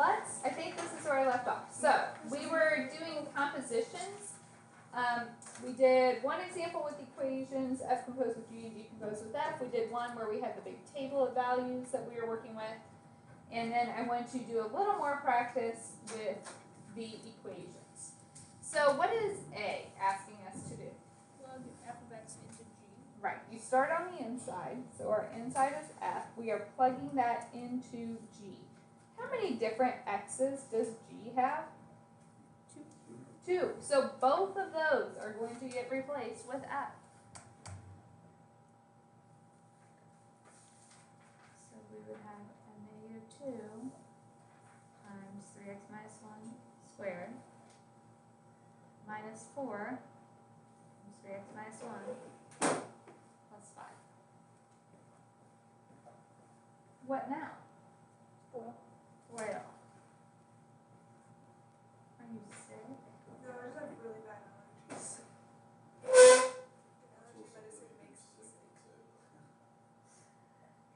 I think this is where I left off. So, we were doing compositions. We did one example with equations, F composed with G and G composed with F. We did one where we had the big table of values that we were working with. And then I want to do a little more practice with the equations. So what is A asking us to do? Plug f of x into g. Right, you start on the inside, so our inside is F. We are plugging that into G. How many different x's does G have? Two. So both of those are going to get replaced with F. So we would have a -2 times 3x minus 1 squared minus 4 times 3x minus 1 plus 5. What now? Foil. Foil. Are you sick? No, I just have really bad allergies. Allergy medicine makes mistakes.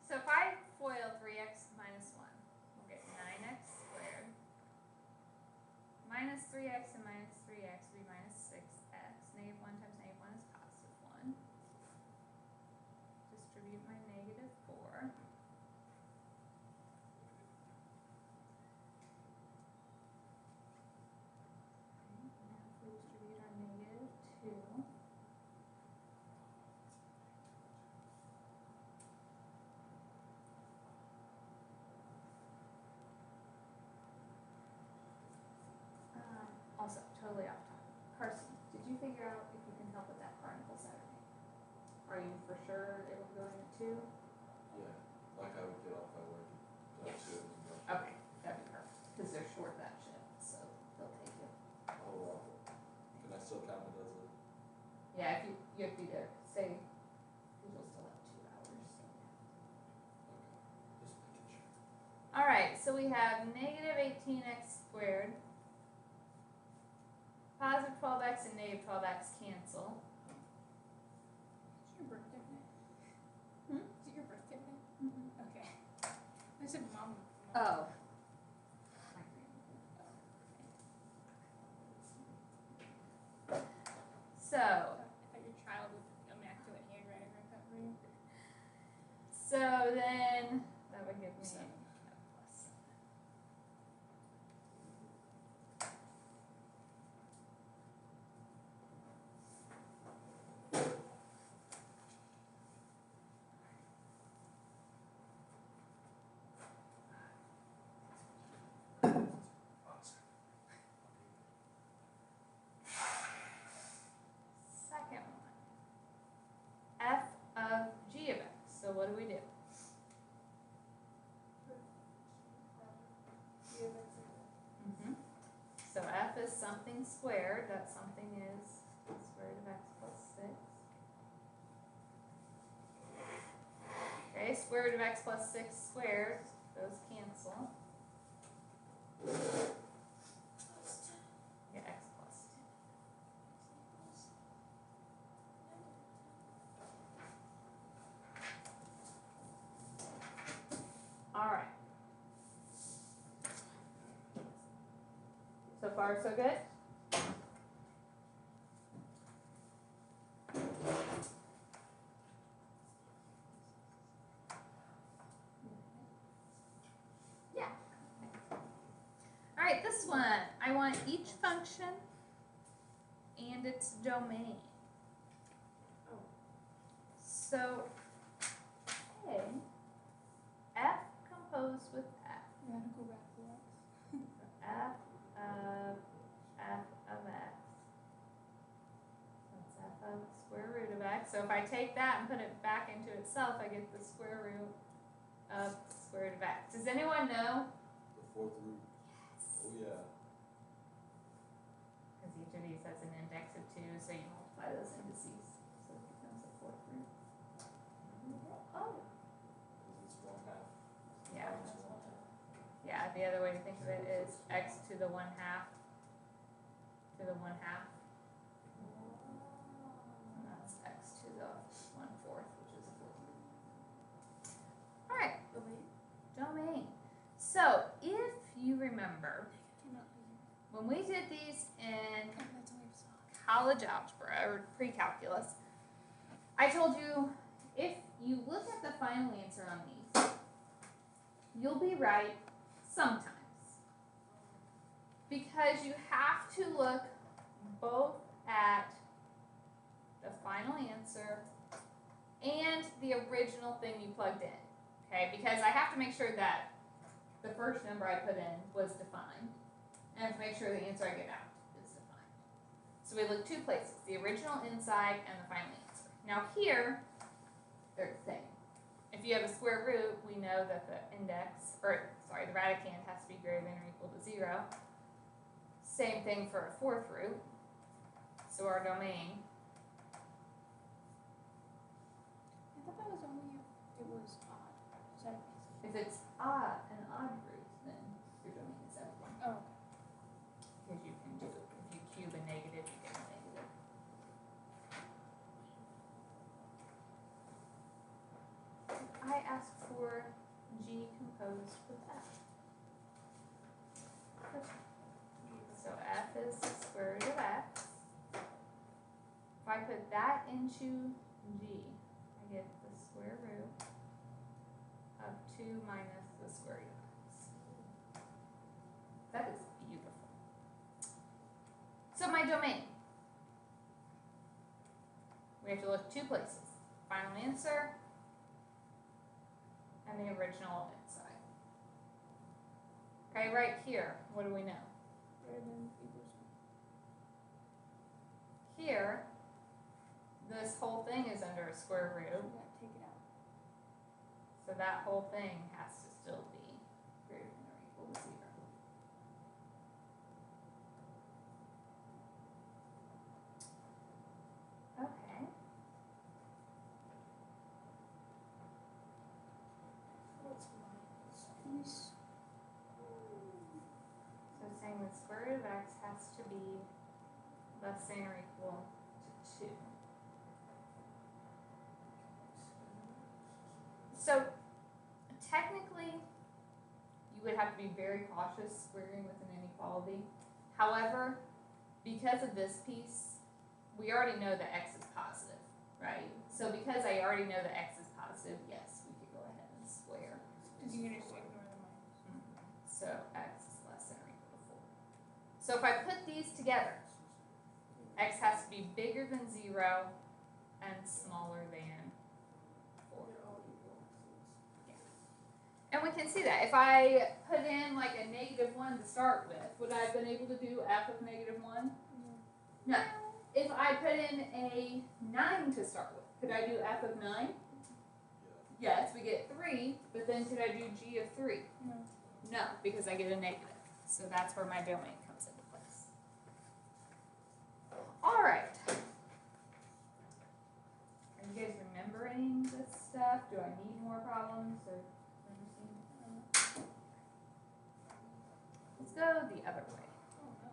So if I FOIL 3x minus 1, we'll get 9x squared minus 3x and minus 3x will be minus 6x. Negative 1 times negative 1 is positive 1. Distribute my negative 4. Okay, now if we distribute our negative 2. Also, totally off topic. Carson, did you figure out if you can help with that carnival Saturday? Are you for sure able to go in at 2? Yeah, like I would get off at work at 2. Okay, that'd be perfect, because they're short that shift, so they'll take you. Oh, wow. Can I still count it as a? Yeah, if you have to be there, say, you'll still have 2 hours, so. Okay, just making sure. Alright, so we have negative 18x squared. Positive 12x and negative 12x cancel. Is it your birthday today? Hmm? Is it your birthday today? Mm-hmm. Okay. I said mom. Oh. So, I thought your child with immaculate handwriting wrote that for you. so then that would give me a plus 7. Second one. F of g of x. So what do we do? Mm-hmm. So f is something squared. That something is square root of x plus 6. Okay, square root of x plus 6 squared. Those cancel. Yeah, x plus 10. Alright. So far, so good? Yeah. Alright, this one. I want each function and its domain. So, A, F composed with F. You gotta go back to that. F of x. That's f of square root of x. So if I take that and put it back into itself, I get the square root of square root of x. Does anyone know? The 4th root? Yes. Oh, yeah. Because each of these has an index of 2, so you multiply those indices. So it becomes a 4th root. Oh. Because it's 1/2. Yeah. Minus 1/2. Yeah, the other way to think of it is x to the 1/2 to the 1/2. And that's x to the 1/4, which is a 4th root. Alright, domain. So if you remember remember, when we did these in college algebra or pre-calculus, I told you if you look at the final answer on these, you'll be right sometimes. Because you have to look both at the final answer and the original thing you plugged in. Okay, because I have to make sure that the first number I put in was defined, and to make sure the answer I get out is defined. So we look two places, the original inside and the final answer. Now here, they're the same. If you have a square root, we know that the the radicand has to be greater than or equal to 0. Same thing for a fourth root. So our domain, I thought that was only if it was odd. Is that if it's an odd root, then your domain is everyone. oh, Because you can do, if you cube a negative, you get a negative. I asked for G composed with F. So F is the square root of X. If I put that into G, I get the square root of 2 minus the square root of X. That is beautiful. So my domain. We have to look two places. Final answer and the original inside. Okay, right here, what do we know? greater than equals Here, this whole thing is under a square root, yeah, take it out. so that whole thing has to still be greater than or equal to 0. Okay. What's minus piece? So saying the square root of X has to be less than or equal to 2. So technically, you would have to be very cautious squaring with an inequality. However, because of this piece, we already know that X is positive, right? So because I already know that X is positive, yes, we could go ahead and square. Because you can just ignore the minus. So X is less than or equal to 4. So if I put these together, X has to be bigger than 0 and smaller than 4. And we can see that. If I put in like a -1 to start with, would I have been able to do f of -1? No. If I put in a 9 to start with, could I do f of 9? Yes, we get 3, but then could I do g of 3? No. No, because I get a negative. So that's where my domain comes into place. Alright. Are you guys remembering this stuff? Do I need more problems? Or let's go the other way. Oh no.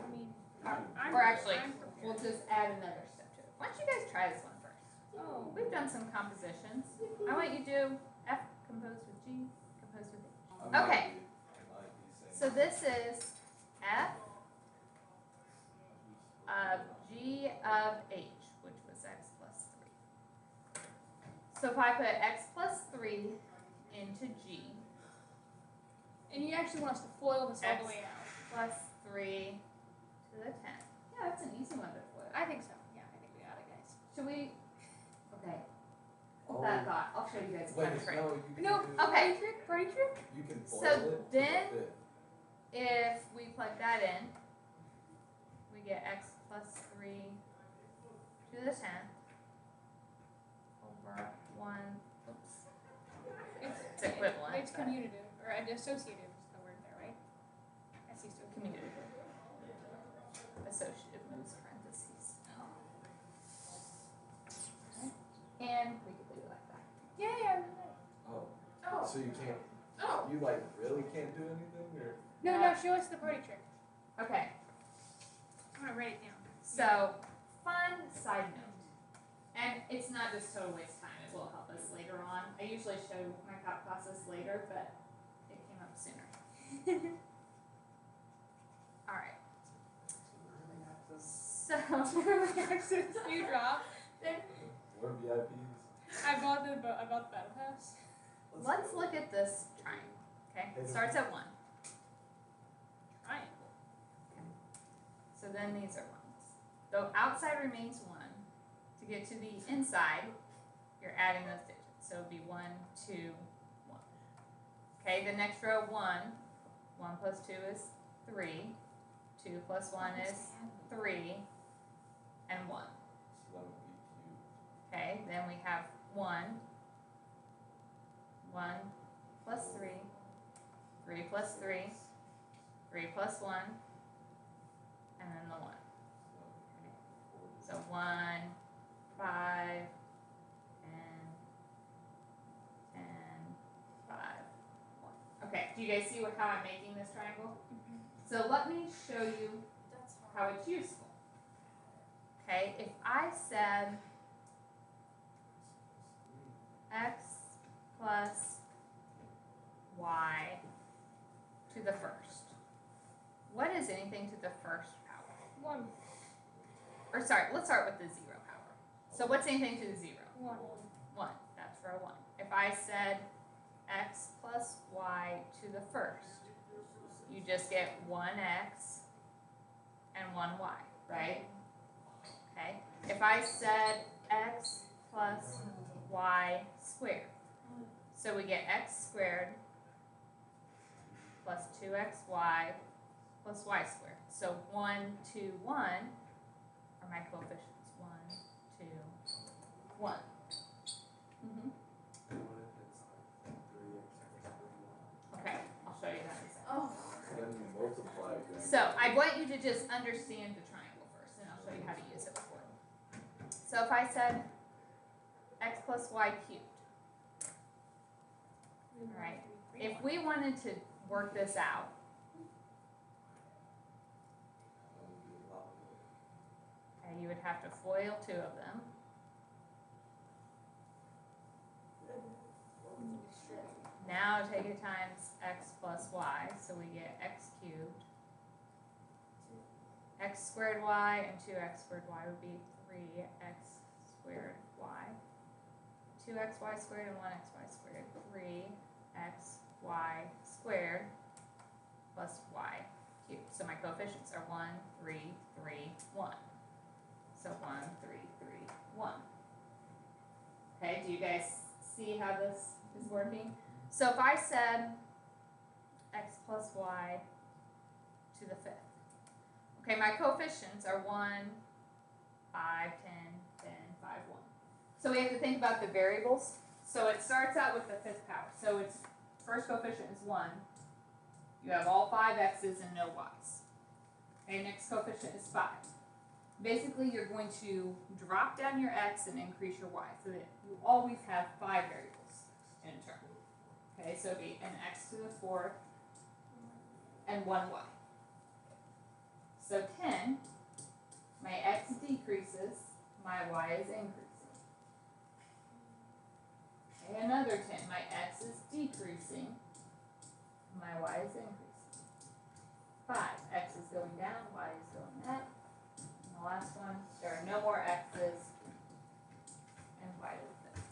I mean, Or actually, I'm we'll prepared. just add another step to it. Why don't you guys try this one first? Oh. We've done some compositions. I want you to do F composed with G, composed with H. Okay. So this is F of G of H, which was X plus 3. So if I put X plus 3 into G, And you actually want us to FOIL this all X the way out. plus 3 to the 10. Yeah, that's an easy one to FOIL. I think so. Yeah, I think we got it, guys. Should we? Okay. Hold that thought. I'll show you guys a Wait, kind of trick. no, you can No, do, Okay. Party trick? you can So boil it. then- but it- If we plug that in, we get X plus 3 to the 10 over 1. Oops. It's equivalent, It's but- commutative, or associative is the word there, right? That's used to Commutative. Associative moves parentheses. And we could leave it like that. Yeah. Oh, Oh. so you can't, Oh. you like really can't do anything or? No, show us the party trick. Okay. I'm gonna write it down. So, fun side note, and it's not just total waste of time, it will help us later on. I usually show my calc process later, but it came up sooner. arbitrary access you drop. We're VIPs. I bought the battle pass. Let's look at this triangle. Okay, it starts at 1. Triangle. So then these are 1s. The outside remains 1. To get to the inside, you're adding those digits. So it'd be 1, 2, 1. Okay, the next row 1. 1 plus 2 is 3. 2 plus 1 is 3. And 1. So that would be cubed. Okay, then we have 1. 1 plus 3. 3 plus 3. 3 plus 1. And then the 1. So 1, 5, and 10, 5, 1. Okay, do you guys see how I'm making this triangle? So let me show you how it's useful. Okay, if I said x plus y to the first, what is anything to the first power? 1. Or sorry, let's start with the 0 power. So what's anything to the 0? 1. 1. That's row 1. If I said x plus y to the first, you just get 1x and 1y, right? Okay. If I said x plus y squared, so we get x squared plus 2xy plus y squared. So 1, 2, 1 are my coefficients. 1, 2, 1. Mm-hmm. What if it's like 3x Okay, I'll show you that in a second. Oh. Then you multiply it. So I want you to just understand the triangle first, and I'll show you how to use it before. So if I said x plus y cubed, Alright. if we wanted to work this out, That would be a lot more. okay, you would have to FOIL 2 of them. Now take it times x plus y, so we get x cubed. X squared y and 2x squared y would be 3x squared y. 2xy squared and 1xy squared, 3xy squared plus y cubed. So my coefficients are 1, 3, 3, 1. So 1, 3, 3, 1. Okay, do you guys see how this is working? So if I said x plus y to the 5th, okay, my coefficients are 1, 5, 10, 10, 5, 1. So we have to think about the variables. So it starts out with the 5th power. So its first coefficient is 1. You have all 5 x's and no y's. Okay, next coefficient is 5. Basically, you're going to drop down your x and increase your y so that you always have 5 variables in a term. Okay, so it'd be an x to the 4th and 1 y. So 10, my x decreases, my y is increasing. Okay, another 10, my x is decreasing, my y is increasing. 5, x is going down, y is going up. And the last one, there are no more x's, and y is this.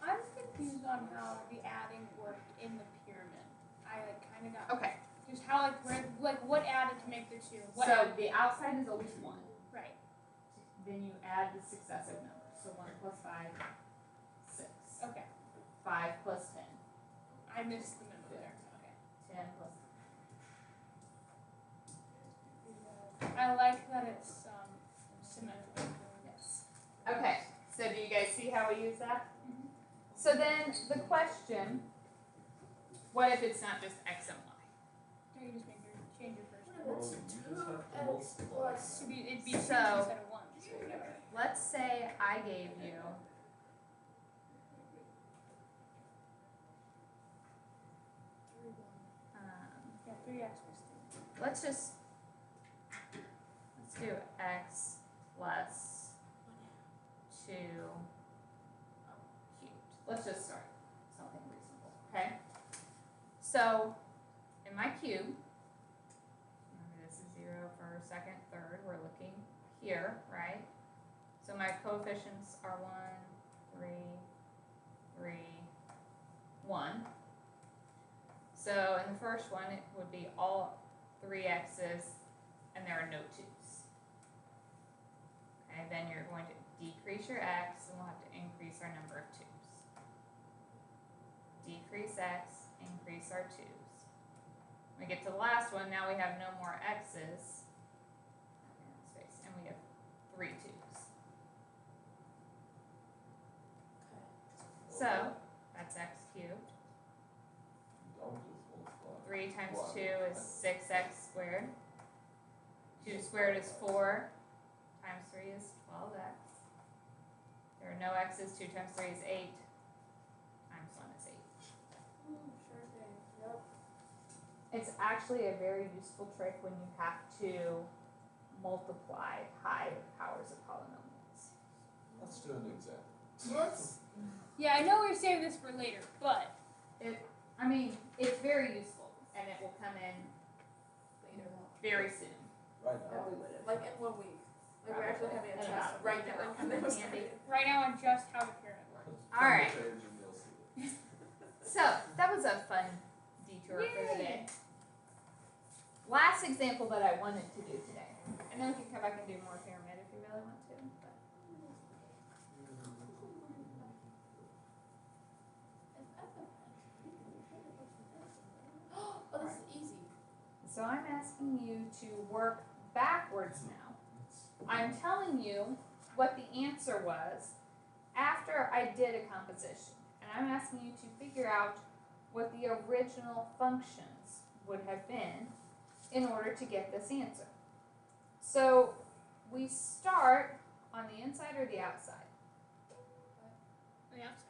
I'm confused on how the adding worked in the pyramid. I kind of got Okay, just how what added to make the 2. What so added? the outside is always 1. Right. Then you add the successive numbers. So 1 plus 5, 6. Okay. 5 plus 10, I missed the middle there. Okay. 10 plus. I like that it's symmetrical. Yes. Okay, so do you guys see how we use that? Mhm. So then the question, what if it's not just x and y? Don't you just change your first What one? if Well, it's you just 2 have to x multiply plus them. It'd be 2 So- instead of 1. So whatever. Let's say I gave you Yeah, 3x plus 2. let's do x plus 2 cubed. Let's just start something reasonable, okay? So in my cube, remember this is 0 for second, third, we're looking here, right? So my coefficients are 1, 3, 3, 1. So in the first one, it would be all 3 x's, and there are no 2's. Okay, then you're going to decrease your x, and we'll have to increase our number of 2's. Decrease x, increase our 2's. When we get to the last one, now we have no more x's, space, and we have 3 2's. So that's x cubed. Don't just multiply. 3 times Why? 2 is 6x squared. 2 squared is 4. Times 3 is 12x. There are no x's. 2 times 3 is 8. Times 1 is 8. Sure thing. Yep. It's actually a very useful trick when you have to multiply high powers of polynomials. Let's do an example. Let's. Yeah, I know we're saving this for later, but I mean, it's very useful, and it will come in Later. very soon. Right Yeah, now. we would have. Like in 1 week. Like we're actually having a In test about a right week, now. it will And come then in we'll handy. start. right now on just how the pyramid works. All right. Change and you'll see it. So that was a fun detour for the day. Last example that I wanted to do today, and then we can come back and do more pyramid if you really want to. But Oh, this is easy. so I'm asking you to work backwards now. I'm telling you what the answer was after I did a composition, and I'm asking you to figure out what the original functions would have been in order to get this answer. So we start on the inside or the outside? On the outside.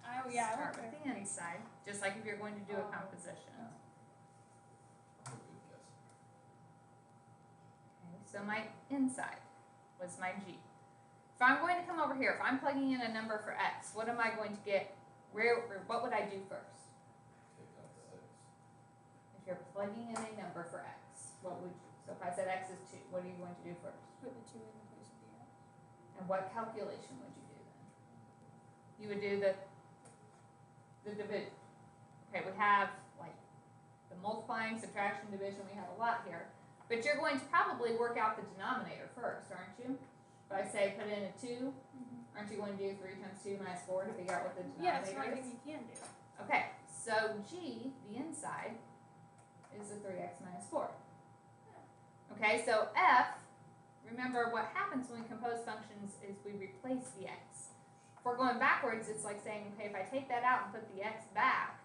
Oh yeah, I Start went with there. the inside, just like if you're going to do a Oh. composition. I'm a good guess. Okay, so my inside was my G. If I'm going to come over here, if I'm plugging in a number for x, what am I going to get? What would I do first? Take out the 6. If you're plugging in a number for x, what would you? So if I said x is 2, what are you going to do first? Put the 2 in the place of the x. And what calculation would you do then? You would do the division. Okay, we have like the multiplying, subtraction, division, we have a lot here. But you're going to probably work out the denominator first, aren't you? If I say put in a 2, aren't you going to do 3 times 2 minus 4 to figure out what the Yeah, that's denominator what I is? think you can do. Okay, so G, the inside, is the 3x minus 4. Okay, so F, remember what happens when we compose functions is we replace the x. If we're going backwards, it's like saying, okay, if I take that out and put the x back,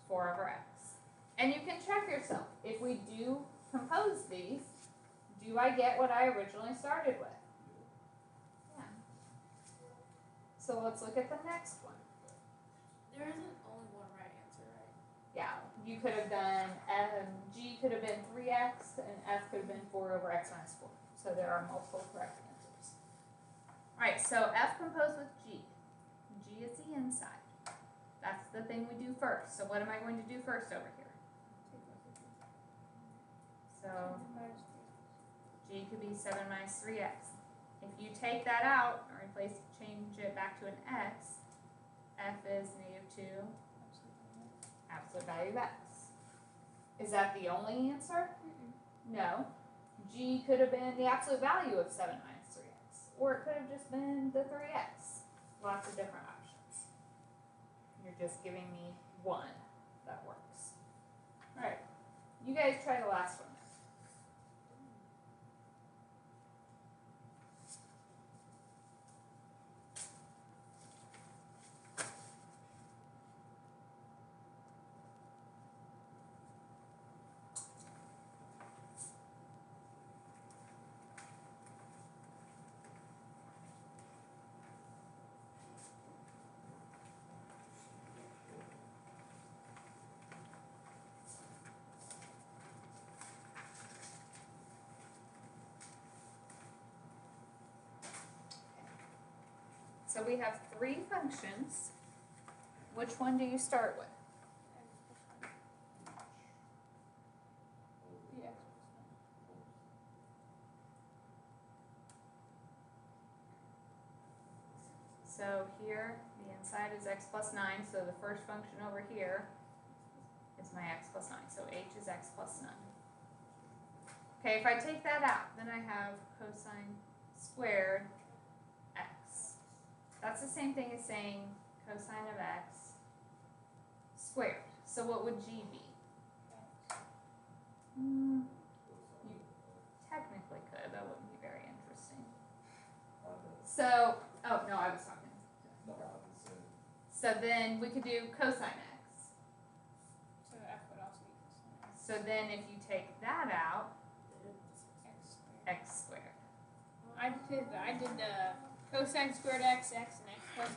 4 over x. And you can check yourself. If we do compose these, do I get what I originally started with? Yeah. So let's look at the next one. There isn't only one right answer, right? Yeah, you could have done, G could have been 3x, and F could have been 4 over x minus 4. So there are multiple correct answers. Alright, so F composed with G. G is the inside. That's the thing we do first. So what am I going to do first over here? So G could be 7 minus 3x. If you take that out or change it back to an x, F is -2 absolute value of x. Is that the only answer? No. G could have been the absolute value of 7 minus 3x. Or it could have just been the 3x. Lots of different options. You're just giving me one that works. Alright, you guys try the last one. So we have 3 functions. Which one do you start with? So here, the inside is x plus 9, so the first function over here is my x plus 9. So h is x plus 9. Okay, if I take that out, then I have cosine squared x. That's the same thing as saying cosine of x squared. So what would g be? You technically could, that wouldn't be very interesting. So, oh, no, I was talking. So then we could do cosine x. So f would also be cosine x. So then if you take that out, X squared. x squared. I did the cosine squared x, and x plus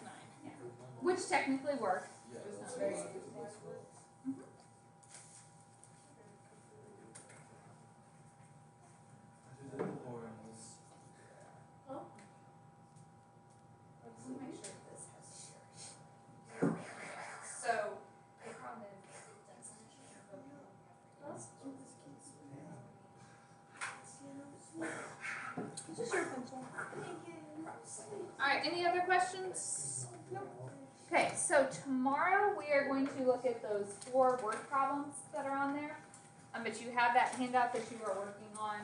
9. Which technically worked. Yeah, It was that's not very well. interesting. That's well. I did it before and it was. Let's make sure this has shared. So the problem is it doesn't share. Is this your pencil? All right, any other questions? Okay, so tomorrow we are going to look at those 4 word problems that are on there. But you have that handout that you are working on